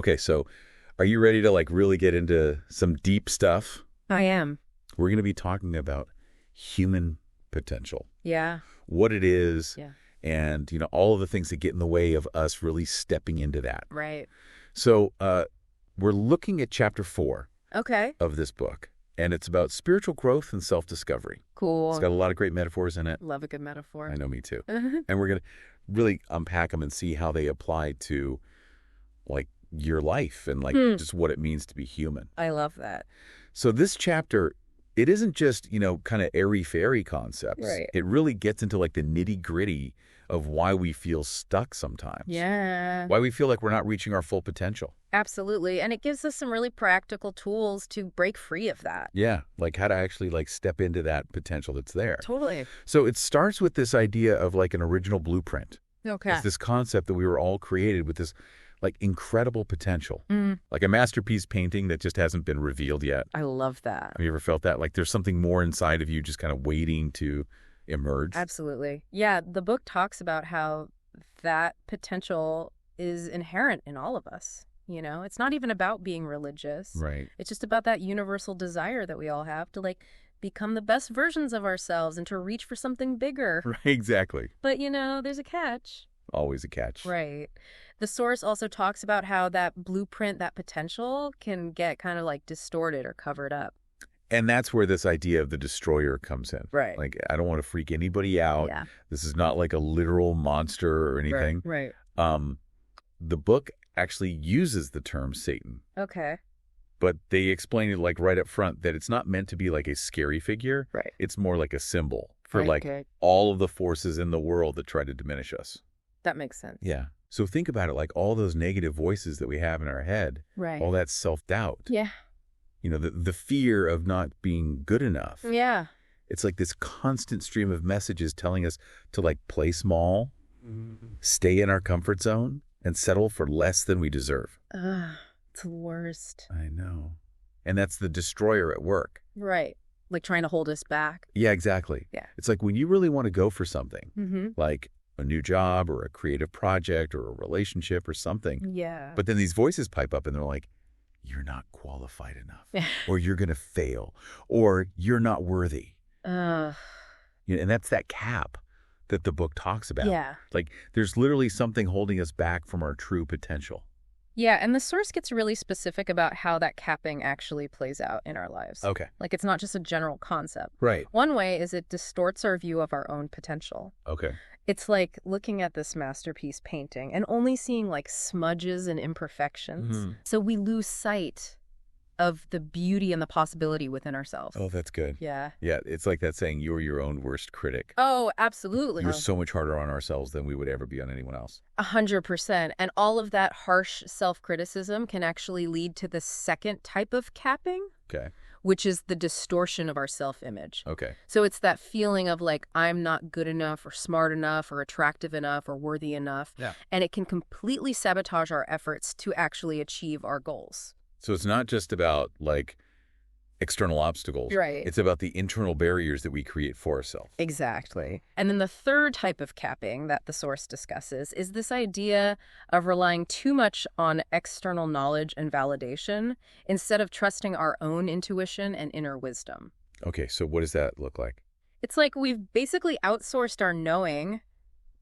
Okay, so are you ready to like really get into some deep stuff? I am. We're going to be talking about human potential, Yeah. what it is, Yeah. and all of the things that get in the way of us really stepping into that. Right. So we're looking at chapter 4 Okay. of this book, and it's about spiritual growth and self-discovery. Cool. It's got a lot of great metaphors in it. Love a good metaphor. I know, me too. And we're going to really unpack them and see how they apply to like your life and like just what it means to be human. I love that. So this chapter, it isn't just, kind of airy-fairy concepts. Right. It really gets into like the nitty-gritty of why we feel stuck sometimes. Yeah. Why we feel like we're not reaching our full potential. Absolutely. And it gives us some really practical tools to break free of that. Yeah, like how to actually like step into that potential that's there. Totally. So it starts with this idea of like an original blueprint. Okay. It's this concept that we were all created with this like incredible potential, like a masterpiece painting that just hasn't been revealed yet. I love that. Have you ever felt that? Like there's something more inside of you just kind of waiting to emerge? Absolutely. Yeah. The book talks about how that potential is inherent in all of us. It's not even about being religious. Right. It's just about that universal desire that we all have to like become the best versions of ourselves and to reach for something bigger. Right, exactly. But, there's a catch. Always a catch. Right. The source also talks about how that blueprint, that potential can get kind of like distorted or covered up. And that's where this idea of the destroyer comes in. Right. Like, I don't want to freak anybody out. Yeah. This is not like a literal monster or anything. Right. The book actually uses the term Satan. Okay. But they explain it like right up front that it's not meant to be like a scary figure. Right. It's more like a symbol for like Okay. all of the forces in the world that try to diminish us. That makes sense. Yeah. So think about it, like all those negative voices that we have in our head, Right. all that self-doubt, Yeah. the fear of not being good enough. Yeah. It's like this constant stream of messages telling us to like play small, stay in our comfort zone, and settle for less than we deserve. Ugh, it's the worst. I know. And that's the destroyer at work. Right. Like trying to hold us back. Yeah, exactly. Yeah. It's like when you really want to go for something, Mm-hmm. like a new job or a creative project or a relationship or something. Yeah. But then these voices pipe up and they're like, you're not qualified enough, or you're going to fail, or you're not worthy. Ugh. And that's that cap that the book talks about. Yeah. Like there's literally something holding us back from our true potential. Yeah, and the source gets really specific about how that capping actually plays out in our lives. Okay. Like it's not just a general concept. Right. One way is it distorts our view of our own potential. Okay. It's like looking at this masterpiece painting and only seeing like smudges and imperfections. Mhm. So we lose sight of the beauty and the possibility within ourselves. Oh, that's good. Yeah. Yeah, it's like that saying, you're your own worst critic. Oh, absolutely. We're so much harder on ourselves than we would ever be on anyone else. 100%. And all of that harsh self-criticism can actually lead to the second type of capping, Okay. which is the distortion of our self-image. Okay. So it's that feeling of like, I'm not good enough or smart enough or attractive enough or worthy enough. Yeah. And it can completely sabotage our efforts to actually achieve our goals. So it's not just about like external obstacles. Right. It's about the internal barriers that we create for ourselves. Exactly. And then the third type of capping that the source discusses is this idea of relying too much on external knowledge and validation instead of trusting our own intuition and inner wisdom. Okay, so what does that look like? It's like we've basically outsourced our knowing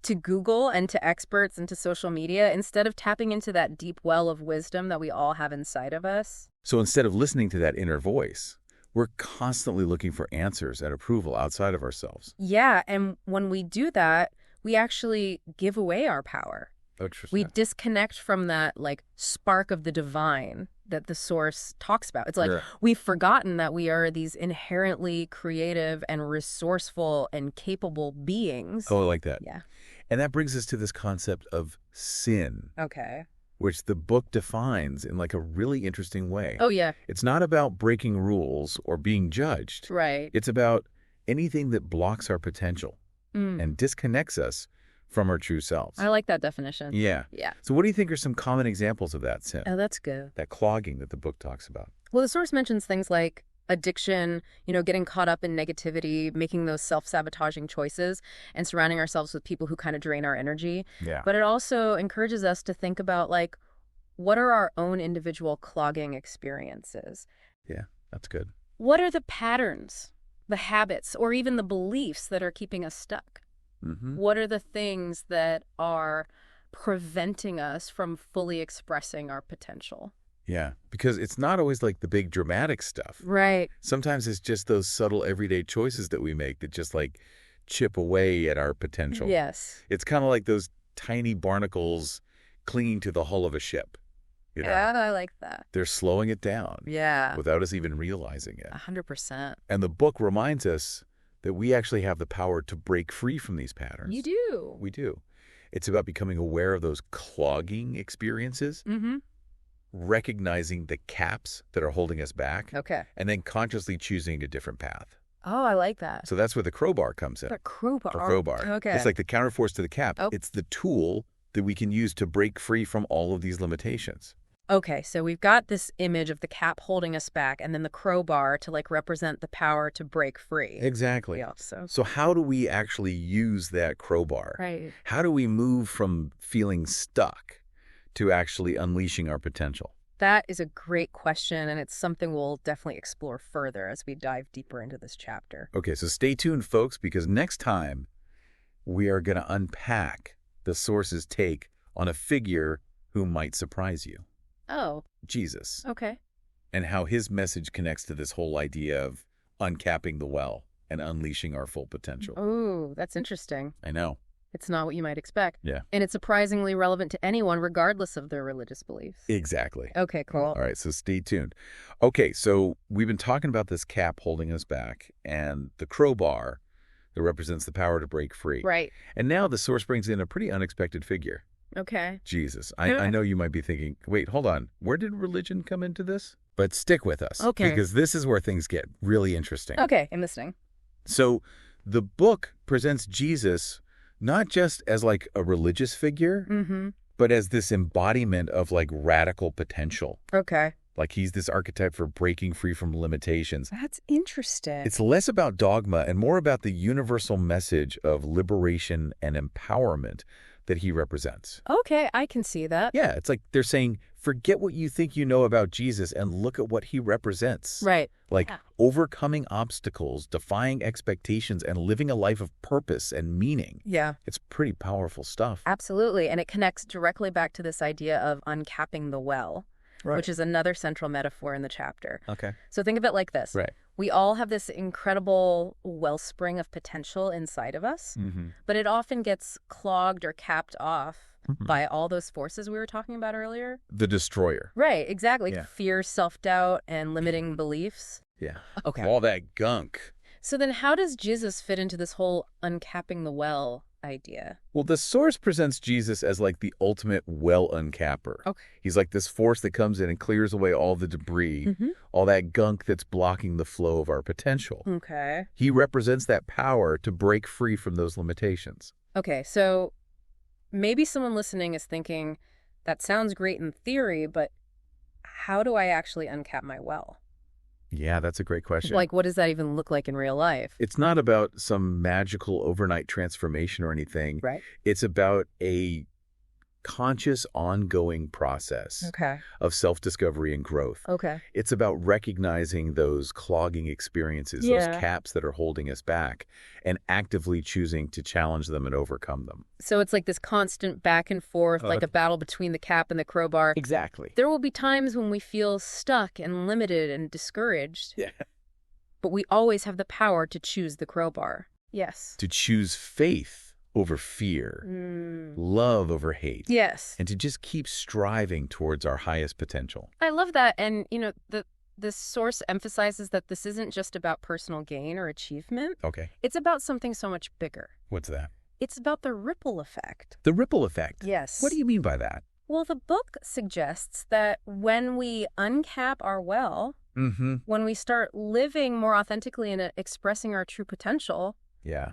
to Google and to experts and to social media instead of tapping into that deep well of wisdom that we all have inside of us. So instead of listening to that inner voice, we're constantly looking for answers and approval outside of ourselves. Yeah, and when we do that, we actually give away our power. Interesting. We disconnect from that like spark of the divine that the source talks about. It's like Yeah. we've forgotten that we are these inherently creative and resourceful and capable beings. Oh, I like that. Yeah. And that brings us to this concept of sin, Okay. which the book defines in like a really interesting way. Oh, yeah. It's not about breaking rules or being judged. Right. It's about anything that blocks our potential and disconnects us from our true selves. I like that definition. Yeah. Yeah. So what do you think are some common examples of that sin? Oh, that's good. That clogging that the book talks about? Well, the source mentions things like addiction, getting caught up in negativity, making those self-sabotaging choices, and surrounding ourselves with people who kind of drain our energy. Yeah. But it also encourages us to think about, like, what are our own individual clogging experiences? Yeah, that's good. What are the patterns, the habits, or even the beliefs that are keeping us stuck? What are the things that are preventing us from fully expressing our potential? Yeah, because it's not always like the big dramatic stuff. Right. Sometimes it's just those subtle everyday choices that we make that just like chip away at our potential. Yes. It's kind of like those tiny barnacles clinging to the hull of a ship. You know? Yeah, I like that. They're slowing it down Yeah. without us even realizing it. 100%. And the book reminds us that we actually have the power to break free from these patterns. You do. We do. It's about becoming aware of those clogging experiences, recognizing the caps that are holding us back, Okay. and then consciously choosing a different path. Oh, I like that. So that's where the crowbar comes in. The crowbar. Or crowbar. Okay. It's like the counterforce to the cap. Oh. It's the tool that we can use to break free from all of these limitations. Okay, so we've got this image of the cap holding us back and then the crowbar to like represent the power to break free. Exactly. Yeah, So how do we actually use that crowbar? Right. How do we move from feeling stuck to actually unleashing our potential? That is a great question, and it's something we'll definitely explore further as we dive deeper into this chapter. Okay, so stay tuned, folks, because next time we are going to unpack the source's take on a figure who might surprise you. Oh. Jesus. Okay. And how his message connects to this whole idea of uncapping the well and unleashing our full potential. Oh, that's interesting. I know. It's not what you might expect. Yeah. And it's surprisingly relevant to anyone, regardless of their religious beliefs. Exactly. Okay, cool. All right, so stay tuned. Okay, so we've been talking about this cap holding us back and the crowbar that represents the power to break free. Right. And now the source brings in a pretty unexpected figure. Okay. Jesus. I know you might be thinking, wait, hold on. Where did religion come into this? But stick with us. Okay. Because this is where things get really interesting. Okay, I'm listening. So the book presents Jesus not just as like a religious figure, but as this embodiment of like radical potential. Okay. Like he's this archetype for breaking free from limitations. That's interesting. It's less about dogma and more about the universal message of liberation and empowerment that he represents. Okay, I can see that. Yeah, it's like they're saying, forget what you think you know about Jesus and look at what he represents. Right. Like overcoming obstacles, defying expectations, and living a life of purpose and meaning. Yeah. It's pretty powerful stuff. Absolutely. And it connects directly back to this idea of uncapping the well, which is another central metaphor in the chapter. Okay. So think of it like this. Right. We all have this incredible wellspring of potential inside of us, but it often gets clogged or capped off by all those forces we were talking about earlier. The destroyer. Right, exactly. Yeah. Fear, self-doubt, and limiting beliefs. Yeah. Okay. All that gunk. So then how does Jesus fit into this whole uncapping the well idea? Well, the source presents Jesus as like the ultimate well uncapper. Okay. He's like this force that comes in and clears away all the debris, all that gunk that's blocking the flow of our potential. Okay. He represents that power to break free from those limitations. Okay, so maybe someone listening is thinking, that sounds great in theory, but how do I actually uncap my well? Yeah, that's a great question. Like, what does that even look like in real life? It's not about some magical overnight transformation or anything. Right. It's about a conscious, ongoing process of self-discovery and growth. Okay. It's about recognizing those clogging experiences, those caps that are holding us back, and actively choosing to challenge them and overcome them. So it's like this constant back and forth, like a battle between the cap and the crowbar. Exactly. There will be times when we feel stuck and limited and discouraged. Yeah. But we always have the power to choose the crowbar. Yes. To choose faith over fear, love over hate. Yes. And to just keep striving towards our highest potential. I love that. And, you know, this source emphasizes that this isn't just about personal gain or achievement. Okay. It's about something so much bigger. What's that? It's about the ripple effect. The ripple effect? Yes. What do you mean by that? Well, the book suggests that when we uncap our well, when we start living more authentically and expressing our true potential,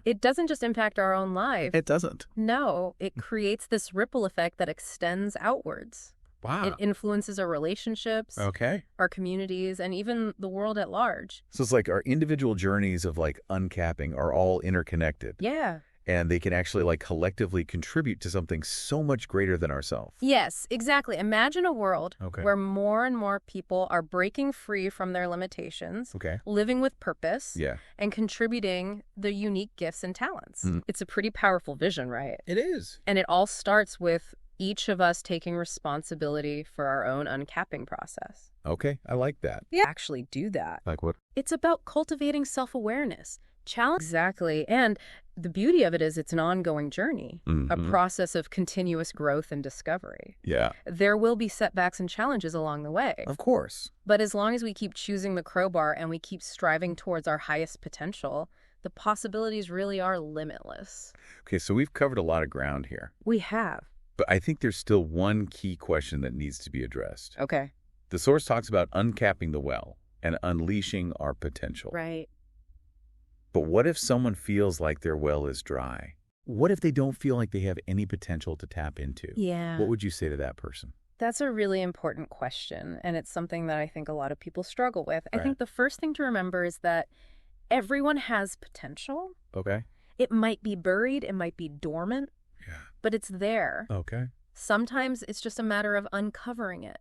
it doesn't just impact our own life. It doesn't. No, it creates this ripple effect that extends outwards. Wow. It influences our relationships, our communities, and even the world at large. So it's like our individual journeys of like uncapping are all interconnected. Yeah. and they can actually like collectively contribute to something so much greater than ourselves. Yes, exactly. Imagine a world Okay. where more and more people are breaking free from their limitations, Okay. living with purpose, Yeah. and contributing their unique gifts and talents. It's a pretty powerful vision, right? It is. And it all starts with each of us taking responsibility for our own uncapping process. Okay, I like that. Yeah. Actually do that. Like what? It's about cultivating self-awareness. Challenge. Exactly. And the beauty of it is it's an ongoing journey, a process of continuous growth and discovery. Yeah. There will be setbacks and challenges along the way. Of course. But as long as we keep choosing the crowbar and we keep striving towards our highest potential, the possibilities really are limitless. Okay, so we've covered a lot of ground here. We have. But I think there's still one key question that needs to be addressed. Okay. The source talks about uncapping the well and unleashing our potential. Right. But what if someone feels like their well is dry? What if they don't feel like they have any potential to tap into? Yeah. What would you say to that person? That's a really important question, and it's something that I think a lot of people struggle with. I Right. think the first thing to remember is that everyone has potential. Okay. It might be buried, it might be dormant, Yeah. but it's there. Okay. Sometimes it's just a matter of uncovering it,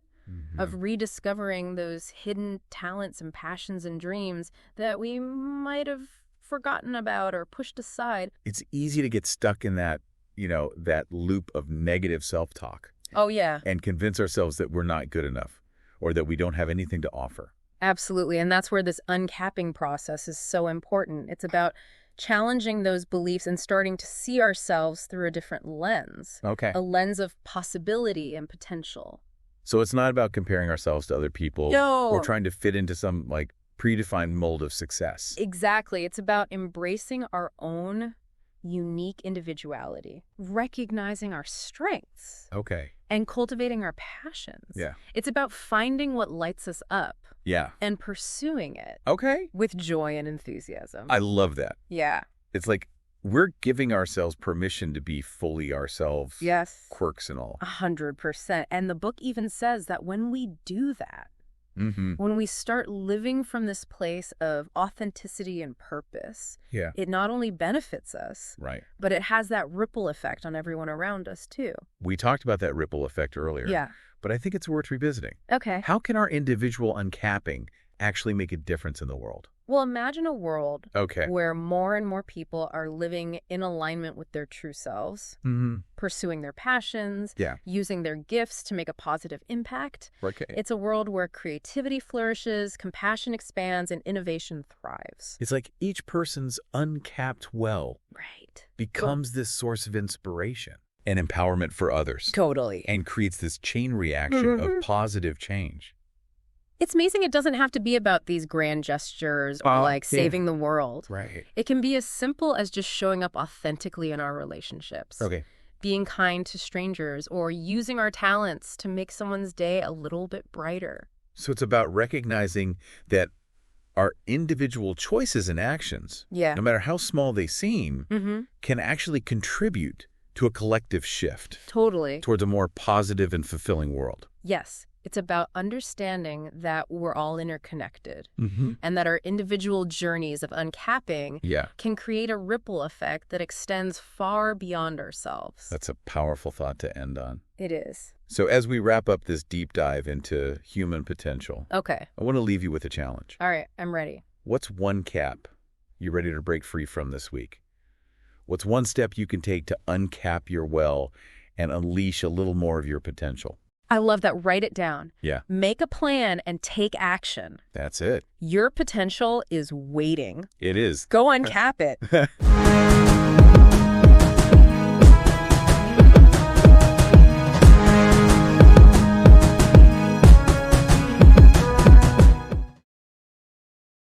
of rediscovering those hidden talents and passions and dreams that we might have forgotten about or pushed aside. It's easy to get stuck in that, that loop of negative self-talk Oh, yeah. and convince ourselves that we're not good enough or that we don't have anything to offer. Absolutely. And that's where this uncapping process is so important. It's about challenging those beliefs and starting to see ourselves through a different lens, Okay. a lens of possibility and potential. So it's not about comparing ourselves to other people No. or trying to fit into some like predefined mold of success. Exactly. It's about embracing our own unique individuality, recognizing our strengths, Okay. and cultivating our passions. Yeah. It's about finding what lights us up Yeah. and pursuing it Okay. with joy and enthusiasm. I love that. Yeah. It's like we're giving ourselves permission to be fully ourselves. Yes. Quirks and all. 100%. And the book even says that when we do that, when we start living from this place of authenticity and purpose, Yeah. it not only benefits us, Right. but it has that ripple effect on everyone around us too. We talked about that ripple effect earlier. Yeah. But I think it's worth revisiting. Okay. How can our individual uncapping actually make a difference in the world? Well, imagine a world Okay. where more and more people are living in alignment with their true selves, pursuing their passions, Yeah. using their gifts to make a positive impact. Okay. It's a world where creativity flourishes, compassion expands, and innovation thrives. It's like each person's uncapped well Right. becomes this source of inspiration and empowerment for others Totally. and creates this chain reaction of positive change. It's amazing it doesn't have to be about these grand gestures or like saving the world. Right. It can be as simple as just showing up authentically in our relationships. Okay. Being kind to strangers or using our talents to make someone's day a little bit brighter. So it's about recognizing that our individual choices and actions, Yeah. no matter how small they seem, can actually contribute to a collective shift Totally. towards a more positive and fulfilling world. Yes. It's about understanding that we're all interconnected and that our individual journeys of uncapping Yeah. can create a ripple effect that extends far beyond ourselves. That's a powerful thought to end on. It is. So as we wrap up this deep dive into human potential, Okay. I want to leave you with a challenge. All right. I'm ready. What's one cap you're ready to break free from this week? What's one step you can take to uncap your well and unleash a little more of your potential? I love that. Write it down. Yeah. Make a plan and take action. That's it. Your potential is waiting. It is. Go uncap it.